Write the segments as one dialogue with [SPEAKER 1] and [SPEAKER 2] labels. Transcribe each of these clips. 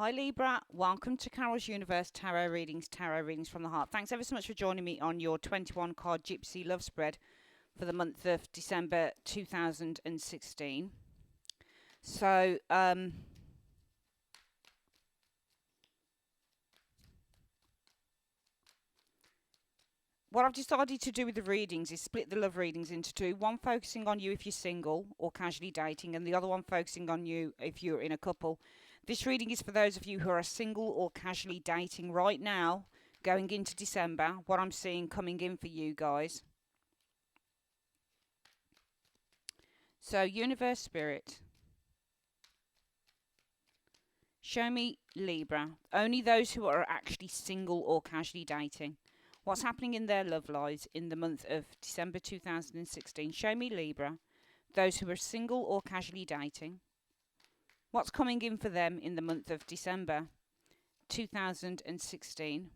[SPEAKER 1] Hi Libra, welcome to Carol's Universe Tarot Readings from the Heart. Thanks ever so much for joining me on your 21 card Gypsy love spread for the month of December 2016. So, what I've decided to do with the readings is split the love readings into two. One focusing on you if you're single or casually dating, and the other one focusing on you if you're in a couple. This reading is for those of you who are single or casually dating right now, going into December, what I'm seeing coming in for you guys. So, Universe Spirit, show me Libra, only those who are actually single or casually dating. What's happening in their love lives in the month of December 2016? Show me Libra, those who are single or casually dating. What's coming in for them in the month of December 2016?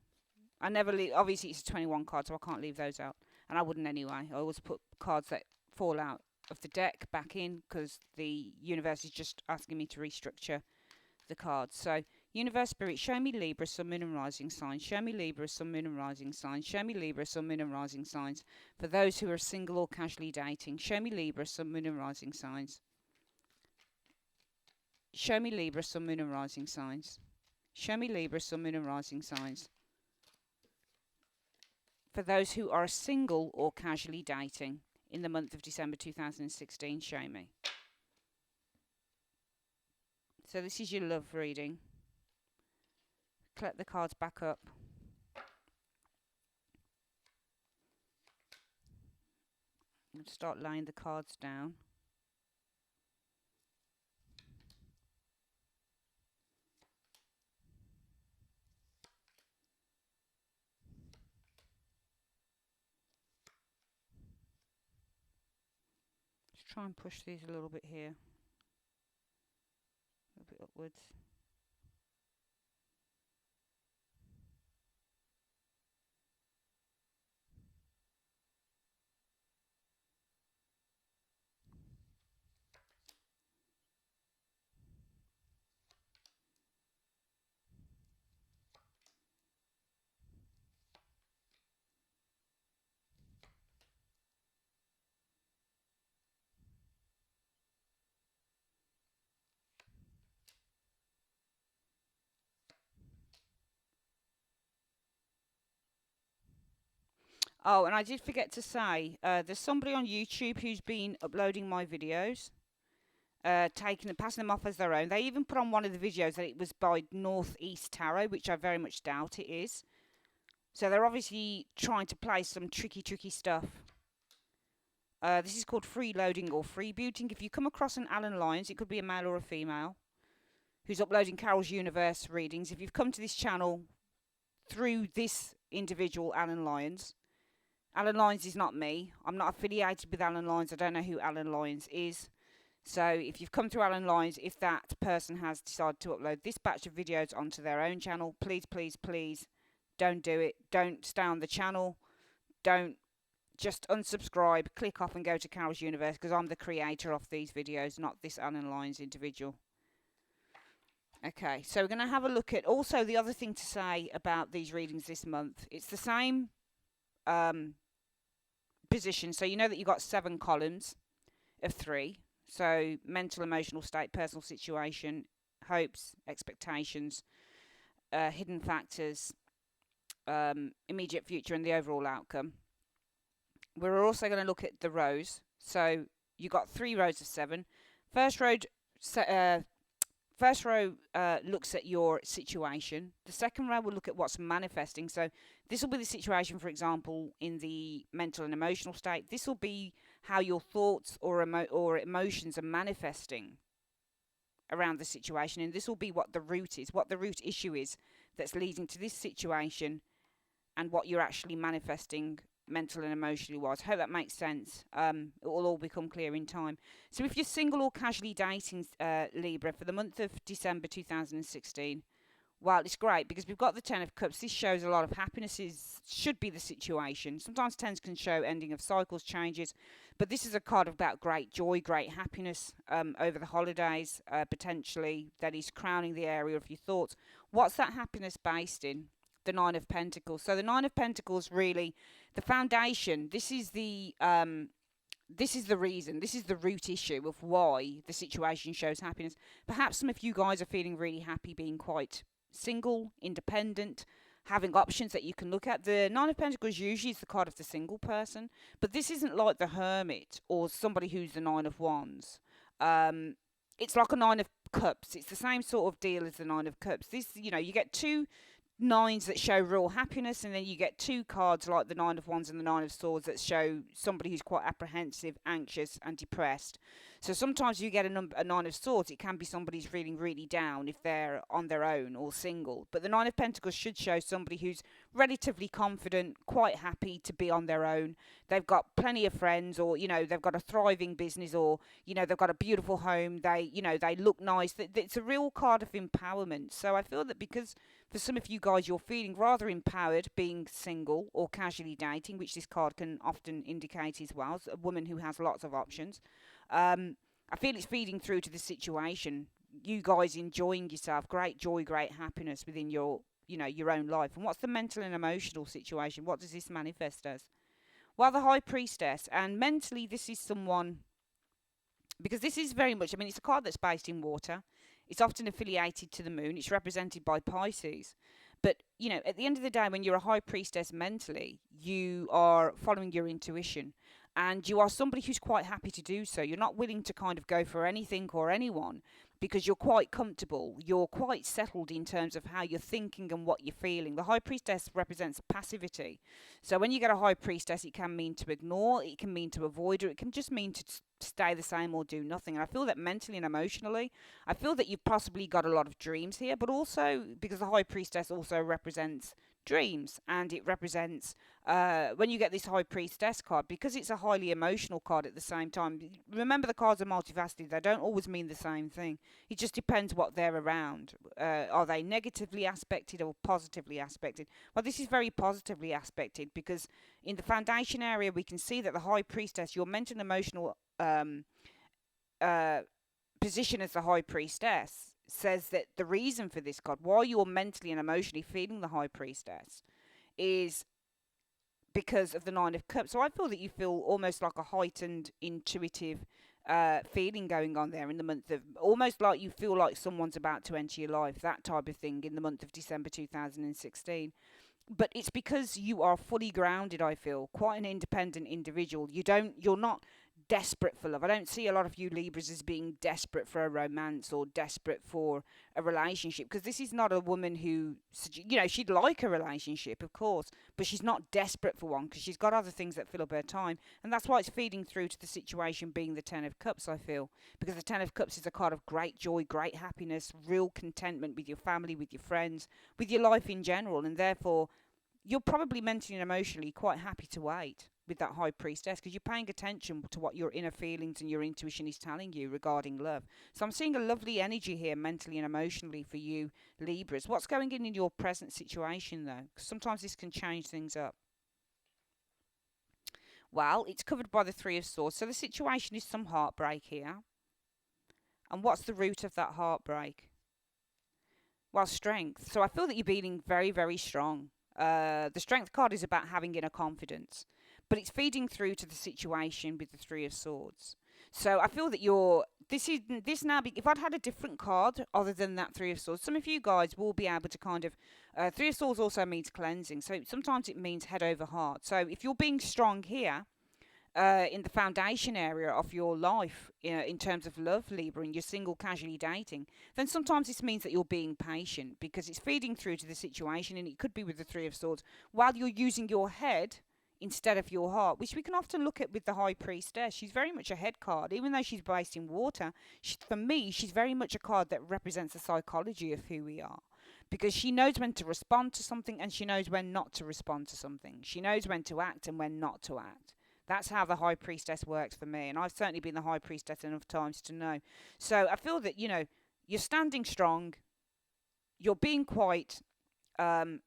[SPEAKER 1] I never leave, obviously it's a 21 card, so I can't leave those out. And I wouldn't anyway. I always put cards that fall out of the deck back in because the universe is just asking me to restructure the cards. So, Universe Spirit, show me Libra, Sun, Moon and Rising signs. Show me Libra, Sun, Moon and Rising signs. Show me Libra, Sun, Moon and Rising signs. For those who are single or casually dating, show me Libra, Sun, Moon and Rising signs. Show me Libra, Sun, Moon and Rising signs. Show me Libra, Sun, Moon and Rising signs. For those who are single or casually dating in the month of December 2016, show me. So this is your love reading. Collect the cards back up. I'm going to start laying the cards down. Let's try and push these a little bit here. A little bit upwards. Oh, and I did forget to say, there's somebody on YouTube who's been uploading my videos, passing them off as their own. They even put on one of the videos that it was by Northeast Tarot, which I very much doubt it is. So they're obviously trying to play some tricky stuff. This is called freeloading or freebooting. If you come across an Alan Lyons, it could be a male or a female, who's uploading Carol's Universe readings. If you've come to this channel through this individual, Alan Lyons is not me. I'm not affiliated with Alan Lyons. I don't know who Alan Lyons is. So if you've come through Alan Lyons, if that person has decided to upload this batch of videos onto their own channel, please don't do it. Don't stay on the channel. Don't just unsubscribe, click off and go to Carol's Universe, because I'm the creator of these videos, not this Alan Lyons individual. Okay, so we're going to have a look at also the other thing to say about these readings this month. It's the same position. So you know that you've got 7 columns of 3. So mental, emotional state, personal situation, hopes, expectations, hidden factors, immediate future, and the overall outcome. We're also going to look at the rows. So you got 3 rows of 7. First row looks at your situation. The second row will look at what's manifesting. So this will be the situation, for example, in the mental and emotional state. This will be how your thoughts or emotions are manifesting around the situation. And this will be what the root is, what the root issue is that's leading to this situation, and what you're actually manifesting mental and emotionally wise. Hope that makes sense. It will all become clear in time. So if you're single or casually dating, Libra, for the month of December 2016, Well, it's great because we've got the Ten of Cups. This shows a lot of happiness should be the situation. Sometimes tens can show ending of cycles, changes, but this is a card about great joy, great happiness over the holidays, potentially, that is crowning the area of your thoughts. What's that happiness based in? The Nine of Pentacles. So the Nine of Pentacles, really, the foundation. This is the reason, this is the root issue of why the situation shows happiness. Perhaps some of you guys are feeling really happy being quite single, independent, having options that you can look at. The Nine of Pentacles usually is the card of the single person, but this isn't like the Hermit or somebody who's the Nine of Wands. It's like a Nine of Cups. It's the same sort of deal as the Nine of Cups. This, you get two nines that show real happiness, and then you get two cards like the Nine of Wands and the Nine of Swords that show somebody who's quite apprehensive, anxious, and depressed. So sometimes you get a Nine of Swords, it can be somebody's feeling really down if they're on their own or single. But the Nine of Pentacles should show somebody who's relatively confident, quite happy to be on their own. They've got plenty of friends, or, they've got a thriving business, or, they've got a beautiful home. They look nice. It's a real card of empowerment. So I feel that because for some of you guys, you're feeling rather empowered being single or casually dating, which this card can often indicate as well. A woman who has lots of options. I feel it's feeding through to the situation. You guys enjoying yourself, great joy, great happiness within your own life. And what's the mental and emotional situation? What does this manifest as? Well, the High Priestess. And mentally, this is someone, because this is very much, it's a card that's based in water. It's often affiliated to the moon. It's represented by Pisces. But, at the end of the day, when you're a High Priestess mentally, you are following your intuition. And you are somebody who's quite happy to do so. You're not willing to kind of go for anything or anyone because you're quite comfortable. You're quite settled in terms of how you're thinking and what you're feeling. The High Priestess represents passivity. So when you get a High Priestess, it can mean to ignore, it can mean to avoid, or it can just mean to stay the same or do nothing. And I feel that mentally and emotionally, I feel that you've possibly got a lot of dreams here, but also because the High Priestess also represents dreams, and it represents when you get this High Priestess card, because it's a highly emotional card at the same time. Remember, the cards are multifaceted. They don't always mean the same thing. It just depends what they're around. Are they negatively aspected or positively aspected? Well, this is very positively aspected, because in the foundation area we can see that the High Priestess, your mental and emotional position as the High Priestess, says that the reason for this card, why you're mentally and emotionally feeling the High Priestess, is because of the Nine of Cups. So I feel that you feel almost like a heightened intuitive feeling going on there in the month of, almost like you feel like someone's about to enter your life, that type of thing, in the month of December 2016. But it's because you are fully grounded, I feel, quite an independent individual. You're not desperate for love. I don't see a lot of you Libras as being desperate for a romance or desperate for a relationship, because this is not a woman who, she'd like a relationship, of course, but she's not desperate for one because she's got other things that fill up her time. And that's why it's feeding through to the situation being the Ten of Cups, I feel, because the Ten of Cups is a card of great joy, great happiness, real contentment with your family, with your friends, with your life in general. And therefore, you're probably mentally and emotionally quite happy to wait with that High Priestess, because you're paying attention to what your inner feelings and your intuition is telling you regarding love. So I'm seeing a lovely energy here mentally and emotionally for you Libras. What's going in your present situation though? Because sometimes this can change things up. Well, it's covered by the Three of Swords. So the situation is some heartbreak here. And what's the root of that heartbreak? Well, strength. So I feel that you're being very, very strong. The Strength card is about having inner confidence, but it's feeding through to the situation with the Three of Swords. So I feel that if I'd had a different card other than that Three of Swords, some of you guys will be able to kind of, Three of Swords also means cleansing. So sometimes it means head over heart. So if you're being strong here, in the foundation area of your life, in terms of love, Libra, and you're single, casually dating, then sometimes this means that you're being patient, because it's feeding through to the situation, and it could be with the Three of Swords, while you're using your head instead of your heart, which we can often look at with the High Priestess. She's very much a head card, even though she's based in water. For me, she's very much a card that represents the psychology of who we are, because she knows when to respond to something and she knows when not to respond to something. She knows when to act and when not to act. That's how the High Priestess works for me, and I've certainly been the High Priestess enough times to know. So I feel that, you're standing strong, you're being quite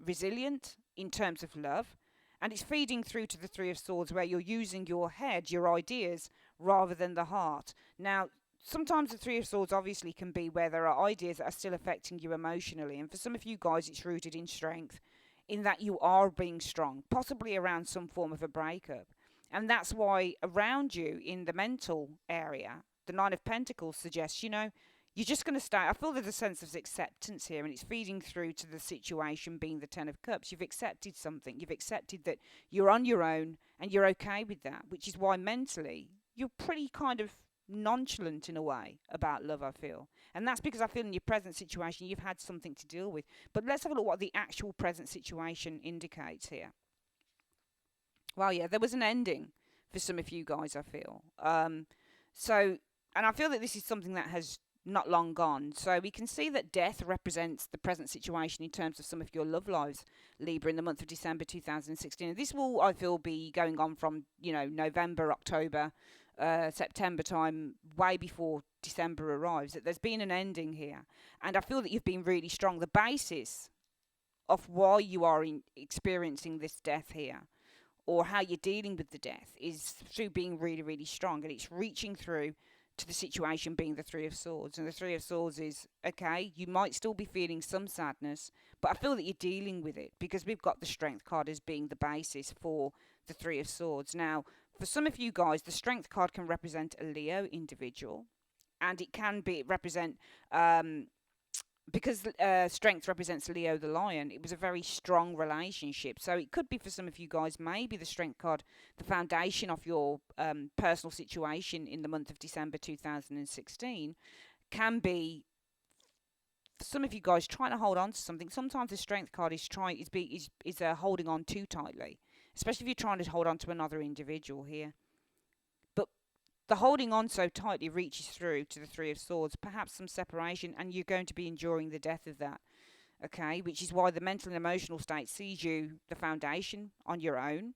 [SPEAKER 1] resilient in terms of love, and it's feeding through to the Three of Swords, where you're using your head, your ideas, rather than the heart. Now, sometimes the Three of Swords obviously can be where there are ideas that are still affecting you emotionally, and for some of you guys, it's rooted in strength, in that you are being strong, possibly around some form of a breakup. And that's why around you in the mental area, the Nine of Pentacles suggests, you're just going to stay. I feel there's a sense of acceptance here, and it's feeding through to the situation being the Ten of Cups. You've accepted something. You've accepted that you're on your own, and you're okay with that, which is why mentally you're pretty kind of nonchalant in a way about love, I feel. And that's because I feel in your present situation you've had something to deal with. But let's have a look what the actual present situation indicates here. Well, yeah, there was an ending for some of you guys, I feel. And I feel that this is something that has not long gone. So we can see that death represents the present situation in terms of some of your love lives, Libra, in the month of December 2016. And this will, I feel, be going on from, November, October, September time, way before December arrives, that there's been an ending here. And I feel that you've been really strong. The basis of why you are experiencing this death here, or how you're dealing with the death, is through being really, really strong. And it's reaching through to the situation being the Three of Swords. And the Three of Swords is, okay, you might still be feeling some sadness, but I feel that you're dealing with it, because we've got the Strength card as being the basis for the Three of Swords. Now, for some of you guys, the Strength card can represent a Leo individual, and it can represent, because Strength represents Leo the Lion, it was a very strong relationship. So it could be for some of you guys, maybe the Strength card, the foundation of your personal situation in the month of December 2016, can be, for some of you guys, trying to hold on to something. Sometimes the Strength card is holding on too tightly, especially if you're trying to hold on to another individual here. But the holding on so tightly reaches through to the Three of Swords, perhaps some separation, and you're going to be enduring the death of that, okay? Which is why the mental and emotional state sees you, the foundation, on your own,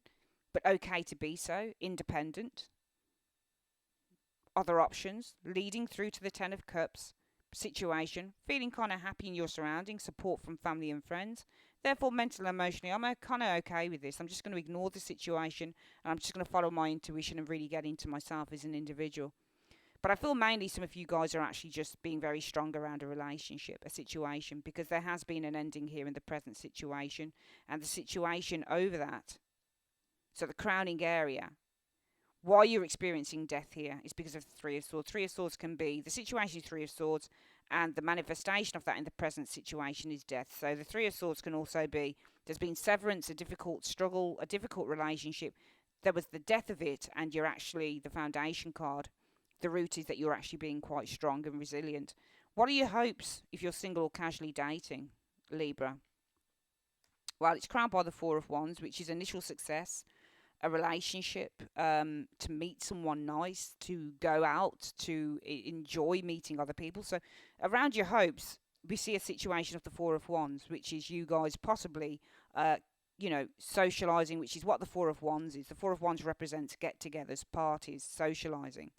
[SPEAKER 1] but okay to be so, independent. Other options, leading through to the Ten of Cups situation, feeling kind of happy in your surroundings, support from family and friends. Therefore, mentally and emotionally, I'm kind of okay with this. I'm just going to ignore the situation, and I'm just going to follow my intuition and really get into myself as an individual. But I feel mainly some of you guys are actually just being very strong around a relationship, a situation, because there has been an ending here in the present situation, and the situation over that. So the crowning area, why you're experiencing death here, is because of the Three of Swords. Three of Swords can be the situation is Three of Swords, and the manifestation of that in the present situation is death. So the Three of Swords can also be, there's been severance, a difficult struggle, a difficult relationship. There was the death of it, and you're actually, the foundation card, the root is that you're actually being quite strong and resilient. What are your hopes if you're single or casually dating, Libra? Well, it's crowned by the Four of Wands, which is initial success, a relationship, to meet someone nice, to go out, to enjoy meeting other people. So around your hopes, we see a situation of the Four of Wands, which is you guys possibly, socializing, which is what the Four of Wands is. The Four of Wands represents get-togethers, parties, socializing,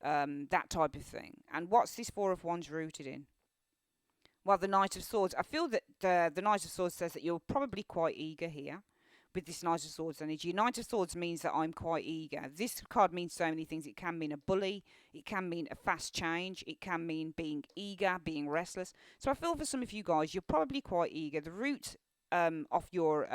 [SPEAKER 1] that type of thing. And what's this Four of Wands rooted in? Well, the Knight of Swords. I feel that the Knight of Swords says that you're probably quite eager here with this Knight of Swords energy. Knight of Swords means that I'm quite eager. This card means so many things. It can mean a bully. It can mean a fast change. It can mean being eager, being restless. So I feel for some of you guys, you're probably quite eager. The root of your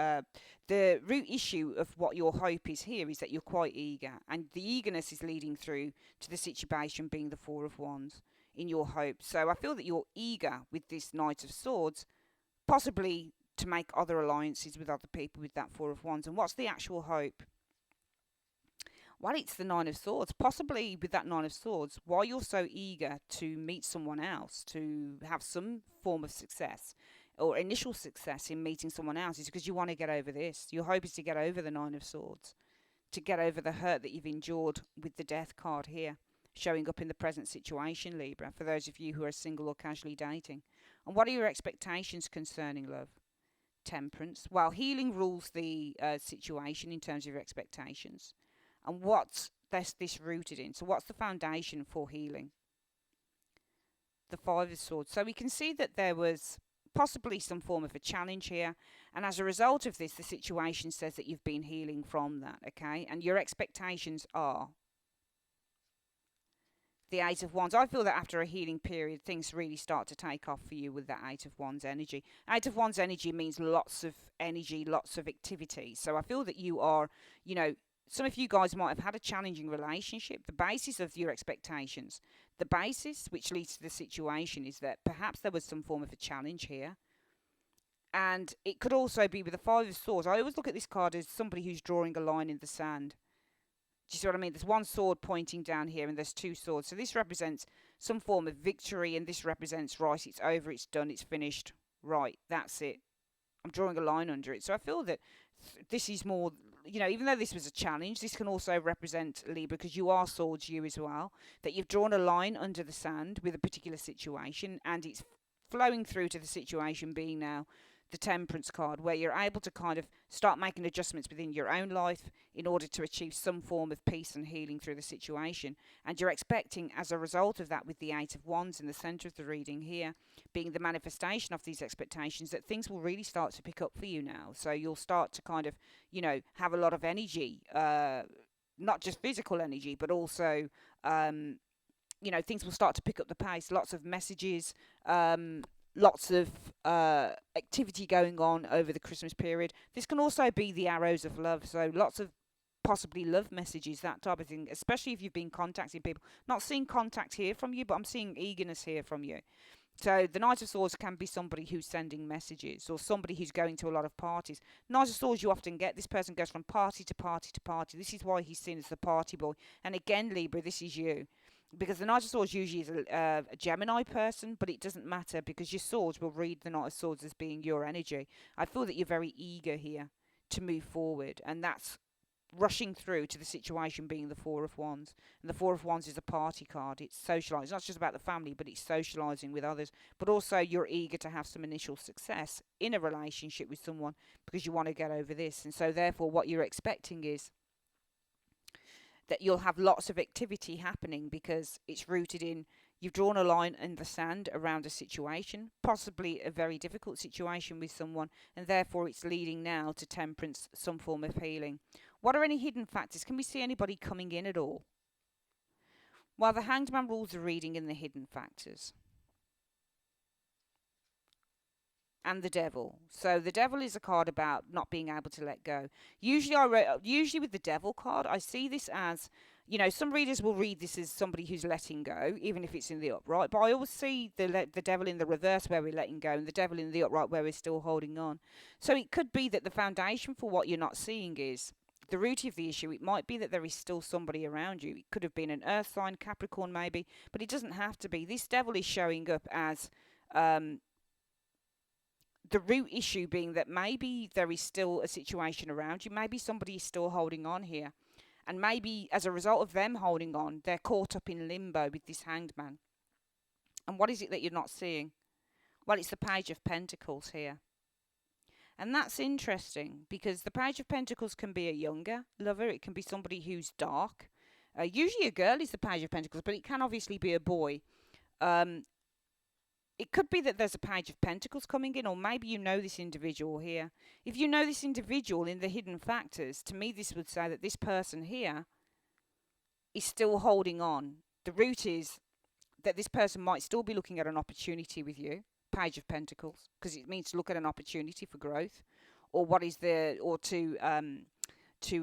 [SPEAKER 1] the root issue of what your hope is here is that you're quite eager, and the eagerness is leading through to the situation being the Four of Wands in your hope. So I feel that you're eager with this Knight of Swords, possibly to make other alliances with other people with that Four of Wands. And what's the actual hope? Well, it's the Nine of Swords. Possibly with that Nine of Swords, why you're so eager to meet someone else, to have some form of success or initial success in meeting someone else, is because you want to get over this. Your hope is to get over the Nine of Swords, to get over the hurt that you've endured with the Death card here, showing up in the present situation, Libra, for those of you who are single or casually dating. And what are your expectations concerning love? Temperance. Well, healing rules the situation in terms of your expectations. And what's this rooted in? So what's the foundation for healing? The Five of Swords. So we can see that there was possibly some form of a challenge here. And as a result of this, the situation says that you've been healing from that, okay? And your expectations are the Eight of Wands. I feel that after a healing period, things really start to take off for you with that Eight of Wands energy. Eight of Wands energy means lots of energy, lots of activity. So I feel that you are, you know, some of you guys might have had a challenging relationship. The basis of your expectations, the basis which leads to the situation, is that perhaps there was some form of a challenge here. And it could also be with the Five of Swords. I always look at this card as somebody who's drawing a line in the sand. Do you see what I mean? There's one sword pointing down here and there's two swords. So this represents some form of victory, and this represents, right, it's over, it's done, it's finished. Right, that's it. I'm drawing a line under it. So I feel that this is more, you know, even though this was a challenge, this can also represent, Libra, because you are swords, you as well, that you've drawn a line under the sand with a particular situation, and it's flowing through to the situation being now the Temperance card, where you're able to kind of start making adjustments within your own life in order to achieve some form of peace and healing through the situation. And you're expecting, as a result of that, with the Eight of Wands in the centre of the reading here, being the manifestation of these expectations, that things will really start to pick up for you now. So you'll start to kind of, you know, have a lot of energy, not just physical energy, but also, you know, things will start to pick up the pace. Lots of messages, lots of activity going on over the Christmas period. This can also be the arrows of love, so lots of possibly love messages, that type of thing, especially if you've been contacting people. Not seeing contact here from you, but I'm seeing eagerness here from you. So the Knight of Swords can be somebody who's sending messages, or somebody who's going to a lot of parties. Knight of Swords, you often get this person goes from party to party to party. This is why he's seen as the party boy. And again, Libra, this is you. Because the Knight of Swords usually is a Gemini person, but it doesn't matter, because your swords will read the Knight of Swords as being your energy. I feel that you're very eager here to move forward, and that's rushing through to the situation being the Four of Wands. And the Four of Wands is a party card. It's socialising. It's not just about the family, but it's socialising with others. But also you're eager to have some initial success in a relationship with someone because you want to get over this. And so therefore what you're expecting is that you'll have lots of activity happening, because it's rooted in, you've drawn a line in the sand around a situation, possibly a very difficult situation with someone, and therefore it's leading now to Temperance, some form of healing. What are any hidden factors? Can we see anybody coming in at all? Well, the Hanged Man rules the reading in the hidden factors. And the Devil. So the Devil is a card about not being able to let go. Usually with the Devil card, I see this as, you know, some readers will read this as somebody who's letting go, even if it's in the upright. But I always see the Devil in the reverse, where we're letting go, and the Devil in the upright, where we're still holding on. So it could be that the foundation for what you're not seeing is the root of the issue. It might be that there is still somebody around you. It could have been an earth sign, Capricorn maybe, but it doesn't have to be. This Devil is showing up as the root issue being that maybe there is still a situation around you. Maybe somebody is still holding on here. And maybe as a result of them holding on, they're caught up in limbo with this Hanged Man. And what is it that you're not seeing? Well, it's the Page of Pentacles here. And that's interesting, because the Page of Pentacles can be a younger lover. It can be somebody who's dark. Usually a girl is the Page of Pentacles, but it can obviously be a boy. It could be that there's a Page of Pentacles coming in, or maybe you know this individual here. If you know this individual in the hidden factors, to me this would say that this person here is still holding on. The root is that this person might still be looking at an opportunity with you, Page of Pentacles, because it means to look at an opportunity for growth, or what is there, or to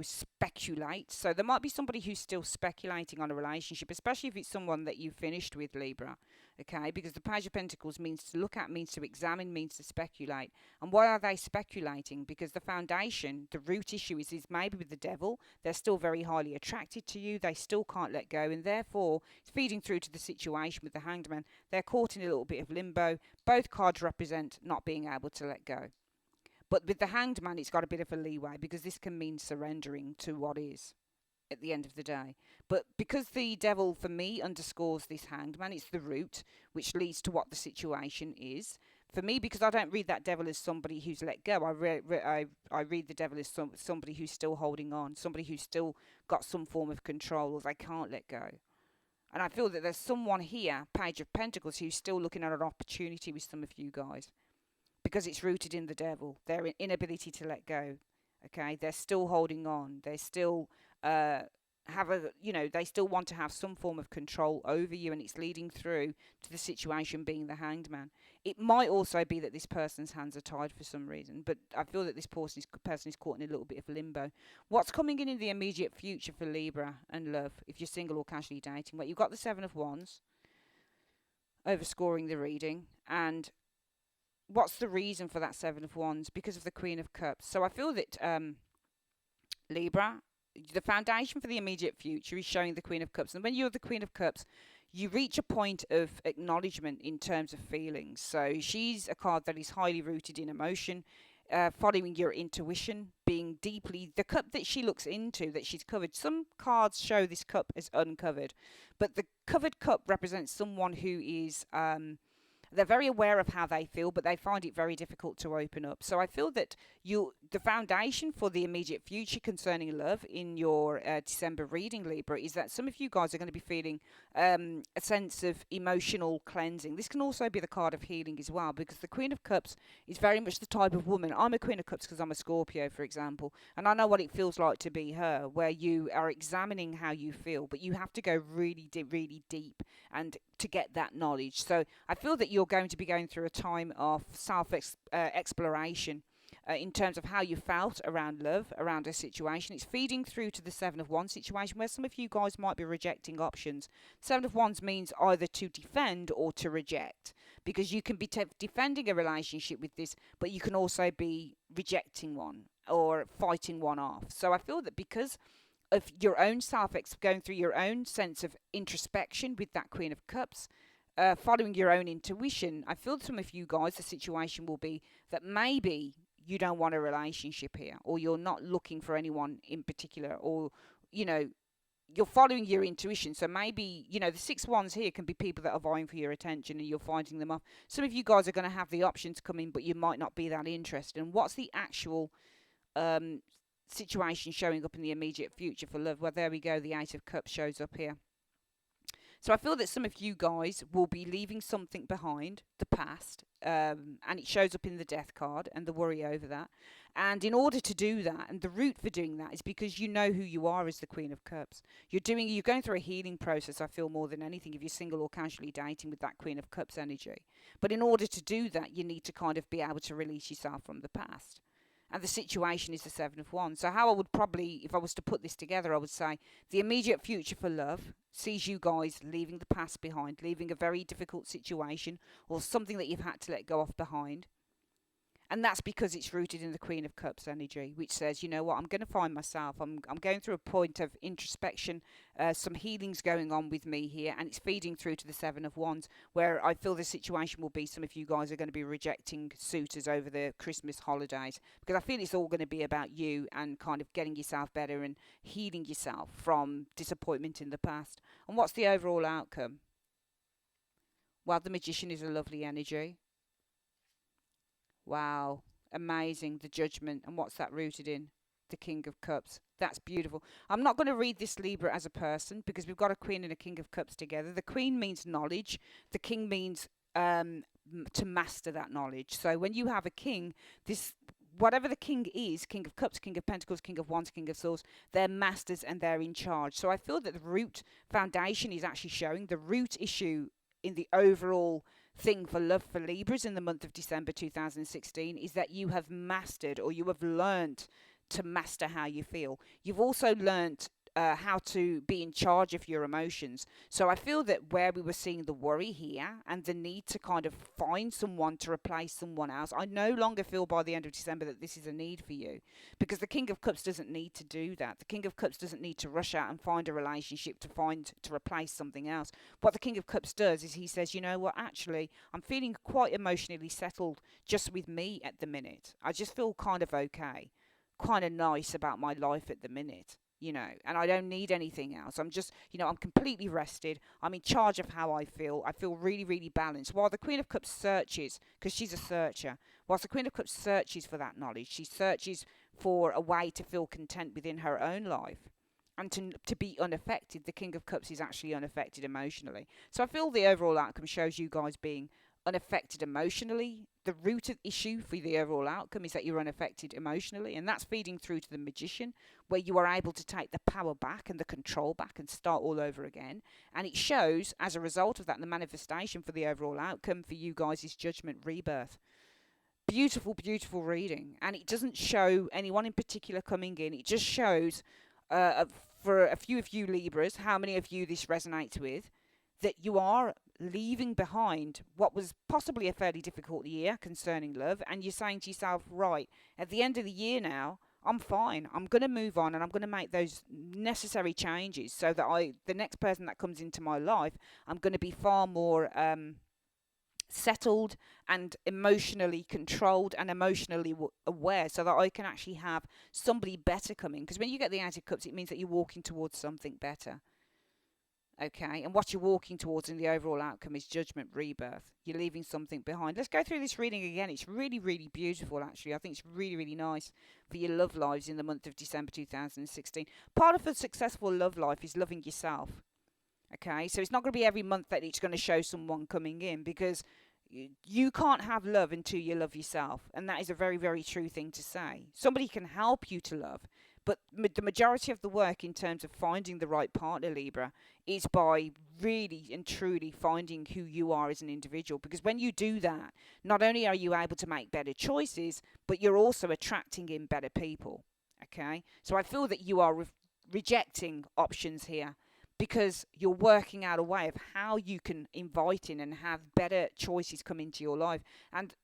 [SPEAKER 1] speculate. So there might be somebody who's still speculating on a relationship, especially if it's someone that you finished with, Libra. Okay, because the Page of Pentacles means to look at, means to examine, means to speculate. And why are they speculating? Because the foundation, the root issue is maybe with the Devil. They're still very highly attracted to you. They still can't let go. And therefore, it's feeding through to the situation with the Hanged Man. They're caught in a little bit of limbo. Both cards represent not being able to let go. But with the Hanged Man, it's got a bit of a leeway, because this can mean surrendering to what is at the end of the day. But because the Devil, for me, underscores this Hanged Man, it's the root, which leads to what the situation is. For me, because I don't read that Devil as somebody who's let go, I read the Devil as somebody who's still holding on, somebody who's still got some form of control, or they can't let go. And I feel that there's someone here, Page of Pentacles, who's still looking at an opportunity with some of you guys. because it's rooted in the devil, their inability to let go. Okay, they're still holding on. They're still uh, have a, they still want to have some form of control over you, and it's leading through to the situation being the hanged man. It might also be that this person's hands are tied for some reason, but I feel that this person is caught in a little bit of limbo. What's coming in the immediate future for Libra and love, if you're single or casually dating? Well, you've got the Seven of Wands overscoring the reading, and what's the reason for that Seven of Wands? Because of the Queen of Cups. So I feel that Libra, the foundation for the immediate future is showing the Queen of Cups. And when you're the Queen of Cups, you reach a point of acknowledgement in terms of feelings. So she's a card that is highly rooted in emotion, following your intuition, being deeply the cup that she looks into, that she's covered. Some cards show this cup as uncovered, but the covered cup represents someone who is they're very aware of how they feel, but they find it very difficult to open up. So I feel that the foundation for the immediate future concerning love in your December reading, Libra, is that some of you guys are going to be feeling a sense of emotional cleansing. This can also be the card of healing as well, because the Queen of Cups is very much the type of woman. I'm a Queen of Cups because I'm a Scorpio, for example, and I know what it feels like to be her, where you are examining how you feel, but you have to go really, really deep and to get that knowledge. So I feel that you're going to be going through a time of self-exploration in terms of how you felt around love, around a situation. It's feeding through to the Seven of Wands situation, where some of you guys might be rejecting options. Seven of Wands means either to defend or to reject, because you can be defending a relationship with this, but you can also be rejecting one or fighting one off. So I feel that because of your own going through your own sense of introspection with that Queen of Cups, following your own intuition, I feel some of you guys, the situation will be that maybe you don't want a relationship here, or you're not looking for anyone in particular, or, you're following your intuition. So maybe, the six wands here can be people that are vying for your attention and you're fighting them off. Some of you guys are going to have the options come in, but you might not be that interested. And what's the actual situation showing up in the immediate future for love? Well, there we go. The Eight of Cups shows up here. So I feel that some of you guys will be leaving something behind, the past, and it shows up in the Death card and the worry over that. And in order to do that, and the route for doing that is because you know who you are as the Queen of Cups. You're going through a healing process, I feel, more than anything, if you're single or casually dating with that Queen of Cups energy. But in order to do that, you need to kind of be able to release yourself from the past. And the situation is the Seven of Wands. So how I would probably, if I was to put this together, I would say the immediate future for love sees you guys leaving the past behind, leaving a very difficult situation or something that you've had to let go of behind. And that's because it's rooted in the Queen of Cups energy, which says, you know what, I'm going to find myself. I'm going through a point of introspection, some healing's going on with me here, and it's feeding through to the Seven of Wands, where I feel the situation will be some of you guys are going to be rejecting suitors over the Christmas holidays, because I feel it's all going to be about you and kind of getting yourself better and healing yourself from disappointment in the past. And what's the overall outcome? Well, the Magician is a lovely energy. Wow, amazing, the Judgment. And what's that rooted in? The King of Cups. That's beautiful. I'm not going to read this Libra as a person, because we've got a Queen and a King of Cups together. The Queen means knowledge. The King means to master that knowledge. So when you have a king, whatever the king is, King of Cups, King of Pentacles, King of Wands, King of Swords, they're masters and they're in charge. So I feel that the root foundation is actually showing the root issue in the overall thing for love for Libras in the month of December 2016 is that you have mastered, or you have learned to master how you feel. You've also learned how to be in charge of your emotions. So I feel that where we were seeing the worry here and the need to kind of find someone to replace someone else, I no longer feel by the end of December that this is a need for you, because the King of Cups doesn't need to do that. The King of Cups doesn't need to rush out and find a relationship to replace something else. What the King of Cups does is he says, you know what, actually, I'm feeling quite emotionally settled just with me at the minute. I just feel kind of okay, kind of nice about my life at the minute. And I don't need anything else. I'm just, I'm completely rested. I'm in charge of how I feel. I feel really, really balanced. While the Queen of Cups searches, because she's a searcher, whilst the Queen of Cups searches for that knowledge, she searches for a way to feel content within her own life and to be unaffected. The King of Cups is actually unaffected emotionally. So I feel the overall outcome shows you guys being unaffected emotionally. The root of issue for the overall outcome is that you're unaffected emotionally, and that's feeding through to the Magician, where you are able to take the power back and the control back and start all over again. And it shows, as a result of that, the manifestation for the overall outcome for you guys is Judgment Rebirth. Beautiful, beautiful reading. And it doesn't show anyone in particular coming in. It just shows, for a few of you Libras, how many of you this resonates with, that you are leaving behind what was possibly a fairly difficult year concerning love, and you're saying to yourself, right, at the end of the year now, I'm fine. I'm going to move on, and I'm going to make those necessary changes so that the next person that comes into my life, I'm going to be far more settled and emotionally controlled and emotionally aware, so that I can actually have somebody better coming. Because when you get the Eight of Cups, it means that you're walking towards something better. Okay, and what you're walking towards in the overall outcome is Judgment Rebirth. You're leaving something behind. Let's go through this reading again. It's really, really beautiful, actually. I think it's really, really nice for your love lives in the month of December 2016. Part of a successful love life is loving yourself. Okay, so it's not going to be every month that it's going to show someone coming in, because you can't have love until you love yourself. And that is a very, very true thing to say. Somebody can help you to love, but the majority of the work in terms of finding the right partner, Libra, is by really and truly finding who you are as an individual. Because when you do that, not only are you able to make better choices, but you're also attracting in better people. Okay? So I feel that you are rejecting options here, because you're working out a way of how you can invite in and have better choices come into your life. And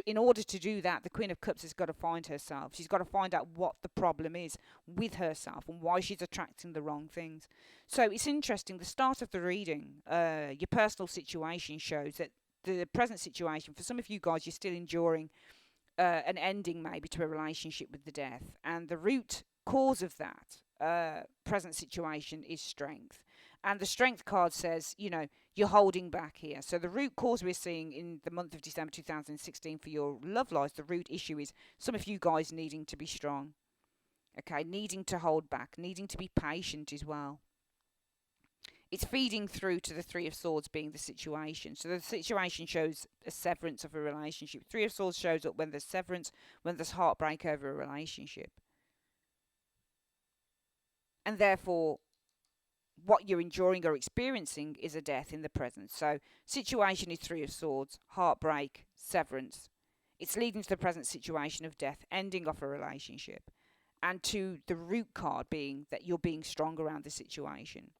[SPEAKER 1] in order to do that, the Queen of Cups has got to find herself. She's got to find out what the problem is with herself and why she's attracting the wrong things. So it's interesting. The start of the reading, your personal situation shows that the present situation, for some of you guys, you're still enduring an ending maybe to a relationship with the death. And the root cause of that present situation is strength. And the Strength card says, you're holding back here. So the root cause we're seeing in the month of December 2016 for your love lives, the root issue is some of you guys needing to be strong. Okay, needing to hold back, needing to be patient as well. It's feeding through to the Three of Swords being the situation. So the situation shows a severance of a relationship. Three of Swords shows up when there's severance, when there's heartbreak over a relationship. And therefore, what you're enduring or experiencing is a death in the present. So situation is Three of Swords, heartbreak, severance. It's leading to the present situation of death, ending off a relationship. And to the root card being that you're being strong around the situation.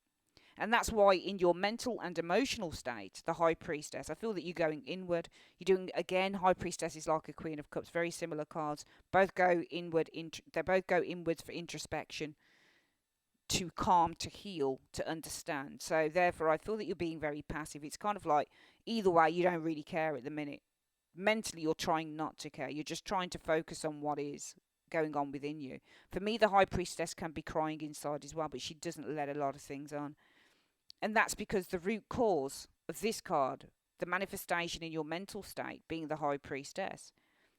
[SPEAKER 1] And that's why in your mental and emotional state, the High Priestess, I feel that you're going inward. You're doing, again, High Priestess is like a Queen of Cups, very similar cards. Both go inward, they both go inwards for introspection, to calm, to heal, to understand. So therefore, I feel that you're being very passive. It's kind of like, either way, you don't really care at the minute. Mentally, you're trying not to care. You're just trying to focus on what is going on within you. For me, the High Priestess can be crying inside as well, but she doesn't let a lot of things on. And that's because the root cause of this card, the manifestation in your mental state, being the High Priestess.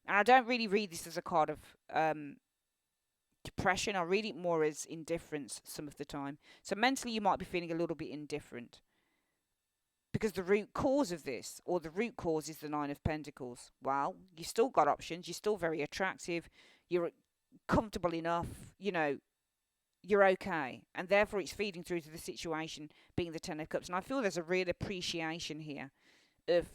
[SPEAKER 1] And I don't really read this as a card of depression. I read it more as indifference some of the time. So mentally, you might be feeling a little bit indifferent, because the root cause of this, or the root cause, is the Nine of Pentacles. Well, you still got options. You're still very attractive. You're comfortable enough. You're okay. And therefore, it's feeding through to the situation being the Ten of Cups. And I feel there's a real appreciation here of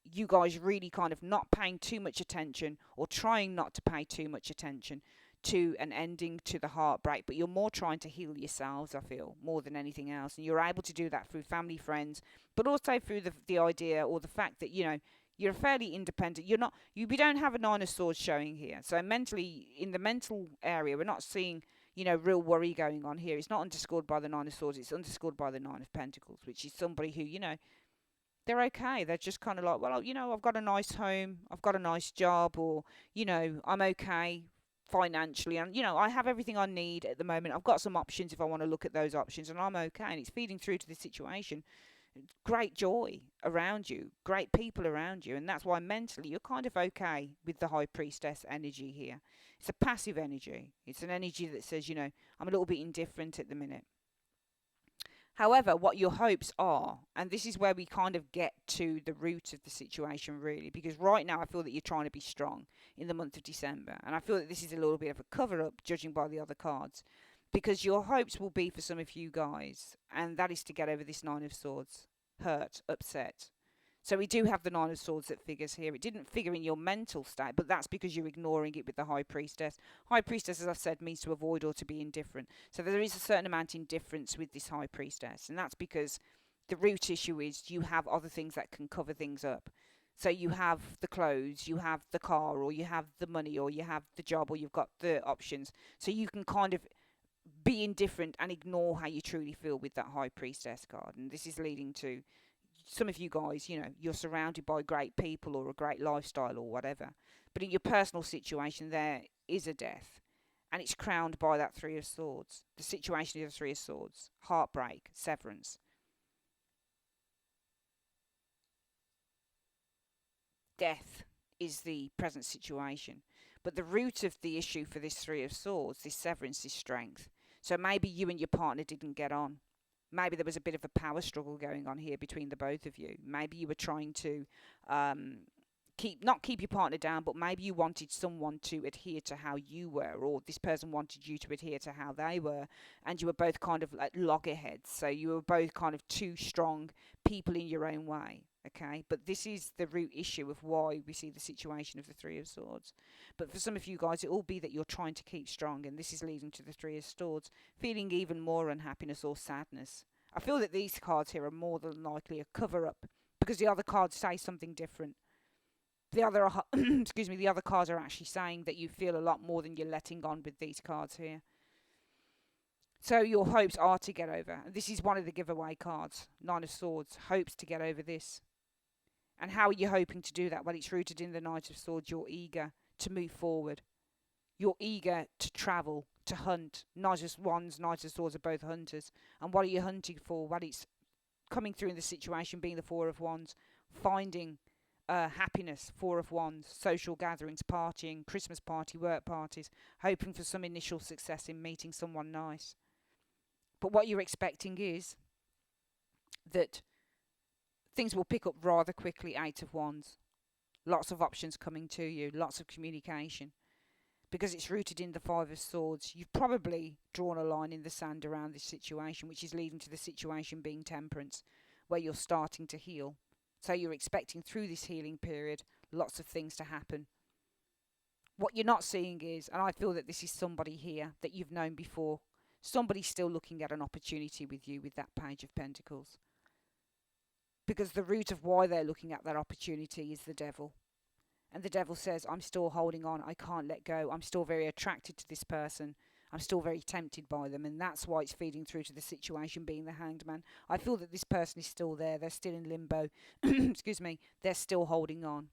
[SPEAKER 1] you guys really kind of not paying too much attention, or trying not to pay too much attention to an ending, to the heartbreak, but you're more trying to heal yourselves, I feel, more than anything else. And you're able to do that through family, friends, but also through the idea, or the fact that, you're fairly independent. You don't have a Nine of Swords showing here. So mentally, in the mental area, we're not seeing, real worry going on here. It's not underscored by the Nine of Swords. It's underscored by the Nine of Pentacles, which is somebody who, they're okay. They're just kind of like, well, I've got a nice home. I've got a nice job, or, I'm okay financially, and I have everything I need at the moment. I've got some options if I want to look at those options, and I'm okay. And it's feeding through to the situation. Great joy around you, great people around you, and that's why mentally you're kind of okay with the High Priestess energy here. It's a passive energy. It's an energy that says, I'm a little bit indifferent at the minute. However, what your hopes are, and this is where we kind of get to the root of the situation, really, because right now I feel that you're trying to be strong in the month of December, and I feel that this is a little bit of a cover up, judging by the other cards, because your hopes will be for some of you guys, and that is to get over this Nine of Swords, hurt, upset. So we do have the Nine of Swords that figures here. It didn't figure in your mental state, but that's because you're ignoring it with the High Priestess. High Priestess, as I've said, means to avoid or to be indifferent. So there is a certain amount of indifference with this High Priestess, and that's because the root issue is you have other things that can cover things up. So you have the clothes, you have the car, or you have the money, or you have the job, or you've got the options. So you can kind of be indifferent and ignore how you truly feel with that High Priestess card. And this is leading to some of you guys, you're surrounded by great people or a great lifestyle or whatever. But in your personal situation, there is a death. And it's crowned by that Three of Swords. The situation of the Three of Swords. Heartbreak, severance. Death is the present situation. But the root of the issue for this Three of Swords, this severance, is strength. So maybe you and your partner didn't get on. Maybe there was a bit of a power struggle going on here between the both of you. Maybe you were trying to not keep your partner down, but maybe you wanted someone to adhere to how you were, or this person wanted you to adhere to how they were, and you were both kind of like loggerheads. So you were both kind of two strong people in your own way. Okay, but this is the root issue of why we see the situation of the Three of Swords. But for some of you guys, it will be that you're trying to keep strong, and this is leading to the Three of Swords, feeling even more unhappiness or sadness. I feel that these cards here are more than likely a cover-up, because the other cards say something different. The other, excuse me, the other cards are actually saying that you feel a lot more than you're letting on with these cards here. So your hopes are to get over. This is one of the giveaway cards, Nine of Swords, hopes to get over this. And how are you hoping to do that? Well, it's rooted in the Knight of Swords. You're eager to move forward. You're eager to travel, to hunt. Knight of Wands, Knight of Swords are both hunters. And what are you hunting for? Well, it's coming through in the situation being the Four of Wands, finding happiness, Four of Wands, social gatherings, partying, Christmas party, work parties, hoping for some initial success in meeting someone nice. But what you're expecting is that things will pick up rather quickly, Eight of Wands. Lots of options coming to you, lots of communication. Because it's rooted in the Five of Swords, you've probably drawn a line in the sand around this situation, which is leading to the situation being temperance, where you're starting to heal. So you're expecting through this healing period lots of things to happen. What you're not seeing is, and I feel that this is somebody here that you've known before, somebody's still looking at an opportunity with you with that Page of Pentacles. Because the root of why they're looking at that opportunity is the devil. And the devil says, I'm still holding on, I can't let go, I'm still very attracted to this person, I'm still very tempted by them, and that's why it's feeding through to the situation being the Hanged Man. I feel that this person is still there, they're still in limbo, excuse me, they're still holding on.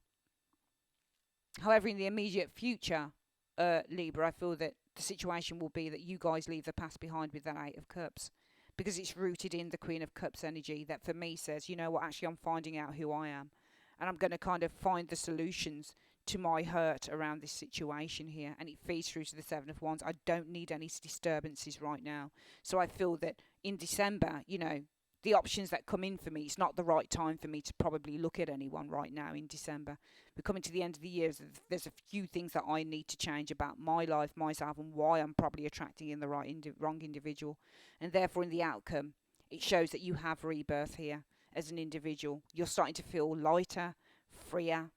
[SPEAKER 1] However, in the immediate future, Libra, I feel that the situation will be that you guys leave the past behind with that Eight of Cups. Because it's rooted in the Queen of Cups energy that for me says, you know what, actually I'm finding out who I am. And I'm going to kind of find the solutions to my hurt around this situation here. And it feeds through to the Seven of Wands. I don't need any disturbances right now. So I feel that in December, the options that come in for me, it's not the right time for me to probably look at anyone right now in December. We're coming to the end of the year. So there's a few things that I need to change about my life, myself, and why I'm probably attracting in the wrong individual. And therefore, in the outcome, it shows that you have rebirth here as an individual. You're starting to feel lighter, freer.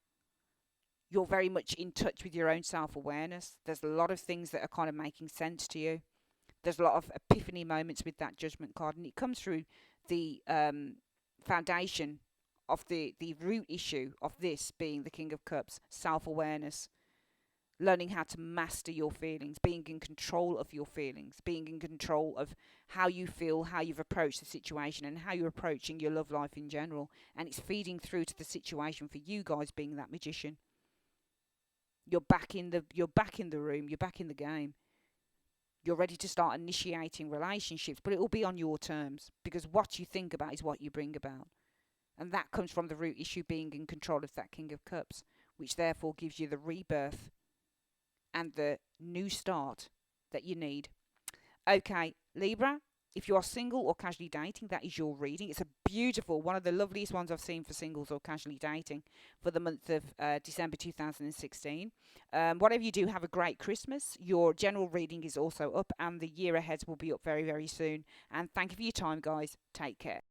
[SPEAKER 1] You're very much in touch with your own self-awareness. There's a lot of things that are kind of making sense to you. There's a lot of epiphany moments with that Judgment card, and it comes through the foundation of the root issue of this being the King of Cups, self-awareness, learning how to master your feelings, being in control of your feelings, being in control of how you feel, how you've approached the situation, and how you're approaching your love life in general. And it's feeding through to the situation for you guys being that magician. You're back in the room, you're back in the game. You're ready to start initiating relationships, but it will be on your terms, because what you think about is what you bring about. And that comes from the root issue being in control of that King of Cups, which therefore gives you the rebirth and the new start that you need. Okay, Libra, If you are single or casually dating, that is your reading. It's a beautiful, one of the loveliest ones I've seen for singles or casually dating for the month of December 2016. Whatever you do, have a great Christmas. Your general reading is also up, and the year ahead will be up very, very soon. And thank you for your time, guys. Take care.